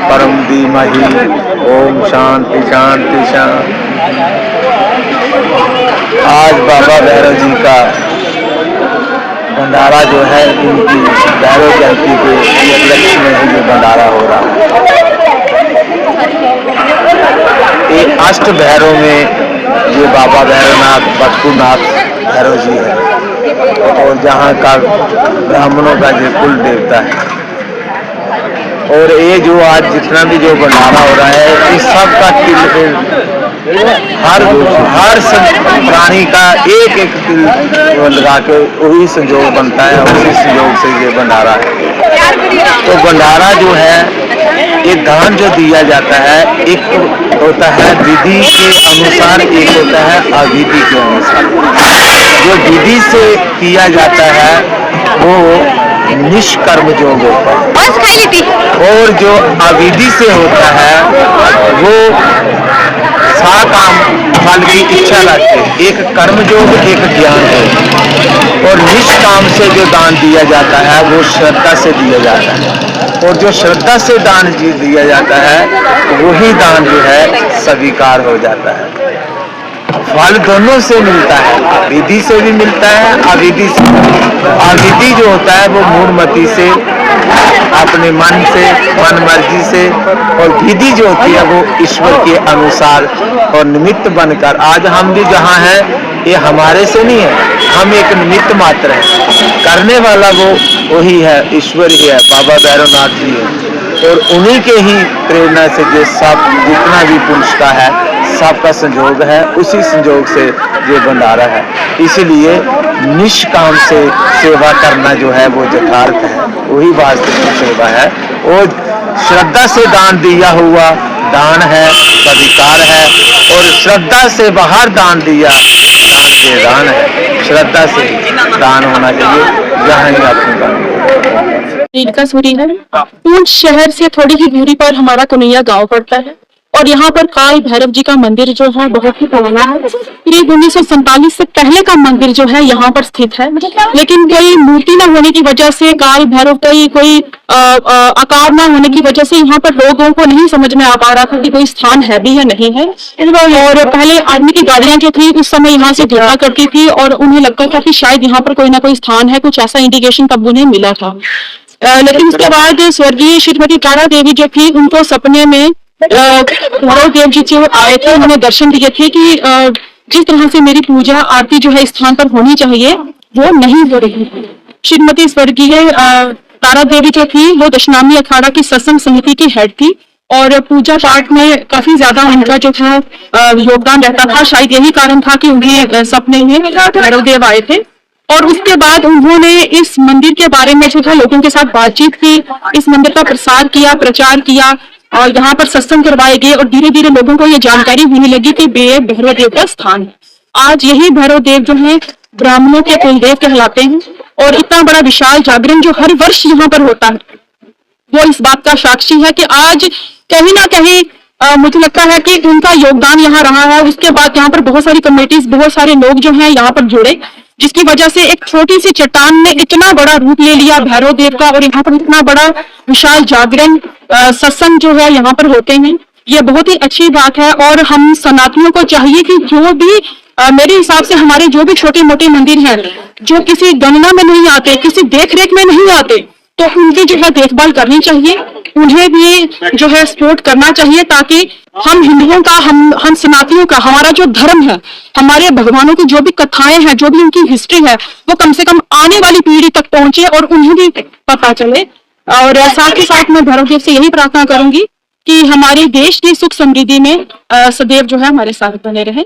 परम धीमहि ओम शांति शांति शांति। आज बाबा भैरव जी का भंडारा जो है, इनकी भैरव जयंती के उपलक्ष्य में ही ये भंडारा हो रहा है। एक अष्ट भैरव में ये बाबा भैरवनाथ बटकुनाथ भैरव जी है और जहाँ का ब्राह्मणों का ये कुल देवता है। और ये जो आज जितना भी जो भंडारा हो रहा है, इस सब का तिल हर प्राणी का एक एक तिल लगा के वही संयोग बनता है, उसी संयोग से ये भंडारा है। तो भंडारा जो है, ये दान जो दिया जाता है, एक होता है विधि के अनुसार, एक होता है अविधि के अनुसार। जो विधि से किया जाता है वो निष्कर्म योग होता है, और जो अविधि से होता है वो साकाम फल की इच्छा रखते हैं। एक कर्म योग, एक ज्ञान योग। और निष्काम से जो दान दिया जाता है वो श्रद्धा से दिया जाता है, और जो श्रद्धा से दान दिया जाता है वही दान जो है स्वीकार हो जाता है। फल दोनों से मिलता है, विधि से भी मिलता है, अविधि से। अविधि जो होता है वो मूढ़मति से, अपने मन से, मन मर्जी से, और विधि जो होती है वो ईश्वर के अनुसार और निमित्त बनकर। आज हम भी जहाँ हैं ये हमारे से नहीं है, हम एक निमित्त मात्र हैं। करने वाला वो वही है, ईश्वर ही है, बाबा भैरवनाथ जी है। और उन्हीं के ही प्रेरणा से जो सब जितना भी पुरुष का है सबका संयोग है, उसी संयोग से ये भंडारा है। इसलिए निष्काम से सेवा करना जो है वो यथार्थ है, वही वास्तविक सेवा है। और श्रद्धा से दान दिया हुआ दान है, स्वीकार है। और श्रद्धा से बाहर दान दिया दान के दान है। श्रद्धा से दान होना चाहिए, जहाँ ही आपको दान। का सूरी है। पूंछ शहर से थोड़ी ही दूरी पर हमारा कन्हैया गांव पड़ता है, और यहाँ पर काल भैरव जी का मंदिर जो है बहुत ही पुराना है। करीब 1947 से पहले का मंदिर जो है यहाँ पर स्थित है, लेकिन कोई मूर्ति न होने की वजह से, काल भैरव का कोई आकार न होने की वजह से यहाँ पर लोगों को नहीं समझ में आ पा रहा था कि कोई स्थान है भी या नहीं है। और पहले आदमी की गाड़ियां जो थी उस समय यहाँ से गुजरा करती थी, और उन्हें लगता था कि शायद यहाँ पर कोई ना कोई स्थान है, कुछ ऐसा इंडिकेशन तब उन्हें मिला था। लेकिन उसके बाद स्वर्गीय श्रीमती तारा देवी जो थी, उनको सपने में भैरव देव जी जो आए थे, उन्होंने दर्शन दिए थे कि जिस तरह से मेरी पूजा आरती जो है स्थान पर होनी चाहिए वो नहीं हो रही थी। श्रीमती स्वर्गीय तारा देवी जो थी वो दशनामी अखाड़ा की सत्संग समिति की हेड थी, और पूजा पाठ में काफी ज्यादा उनका जो था योगदान रहता था। शायद यही कारण था कि उन्हें सपने में भैरव देव आए थे। और उसके बाद उन्होंने इस मंदिर के बारे में जो था लोगों के साथ बातचीत की, इस मंदिर का प्रसार किया, प्रचार किया, और यहाँ पर सत्संग करवाए गए, और धीरे धीरे लोगों को ये जानकारी होने लगी कि ये भैरव देव का स्थान है। आज यही भैरव देव जो है ब्राह्मणों के कुलदेव कहलाते हैं, और इतना बड़ा विशाल जागरण जो हर वर्ष यहाँ पर होता है वो इस बात का साक्षी है कि आज कहीं ना कहीं मुझे लगता है कि उनका योगदान यहाँ रहा है। उसके बाद यहाँ पर बहुत सारी कमेटीज, बहुत सारे लोग जो हैं यहाँ पर जुड़े, जिसकी वजह से एक छोटी सी चट्टान ने इतना बड़ा रूप ले लिया भैरव देव का, और यहाँ पर इतना बड़ा विशाल जागरण सत्संग जो है यहाँ पर होते हैं। ये बहुत ही अच्छी बात है और हम सनातनियों को चाहिए कि जो भी मेरे हिसाब से हमारे जो भी छोटे मोटे मंदिर हैं जो किसी गणना में नहीं आते, किसी देख रेख में नहीं आते, तो उनकी जो है देखभाल करनी चाहिए, उन्हें भी जो है सपोर्ट करना चाहिए, ताकि हम हिंदुओं का, हम सनातनियों का, हमारा जो धर्म है, हमारे भगवानों की जो भी कथाएं हैं, जो भी उनकी हिस्ट्री है, वो कम से कम आने वाली पीढ़ी तक पहुंचे और उन्हें भी पता चले। और साथ ही साथ मैं भैरव देव से यही प्रार्थना करूंगी कि हमारे देश की सुख समृद्धि में सदैव जो है हमारे साथ बने रहे।